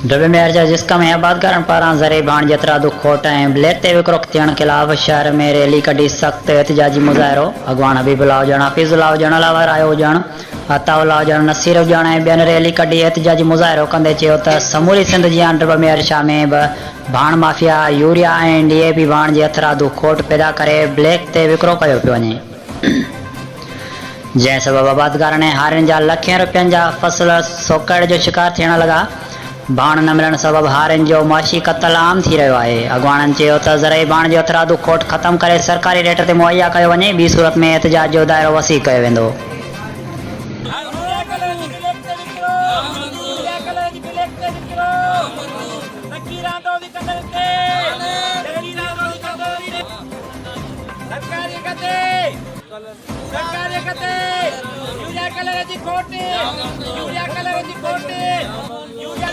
डबे मेयर जा जिसका में आबाद करण पारां ज़रे भाण जतरा दुख खोट ऐं ब्लैक ते विकिरो थियण खिलाफ़ शहर में रैली कढी सख़्त एहतिजाजी मुज़ाहिरो। अॻवान हबीबुल्लाह हुजण, हफ़ीज़ुल्लाह हुजण, अलावर आयो हुजण, अताउल्लाह हुजण, नसीर हुजण ऐं ॿियनि रैली कढी एहतिजाजी मुज़ाहिरो कंदे चयो त समूरी सिंध जी डबे मेयर शाह में बि भाण माफ़िया यूरिया ऐं DAP भाण जे हथरादू खोट पैदा करे ब्लैक ते विकिरो कयो पियो वञे, जंहिं सबबि आबादकारनि ऐं हारियुनि जा लखें रुपयनि जा फसल सोकड़ जो शिकार थियण लॻा। भाण न मिलण सबबि हारियुनि जो मुआशी क़त्ल आम थी रहियो आहे। अॻवाननि चयो त ज़रई भाण जो हथरादू खोट ख़त्म करे सरकारी रेट ते मुहैया कयो वञे, ॿी सूरत में एहतिजाज जो दाइरो वसी कयो वेंदो। यूरिया कलर जी कोट यूरिया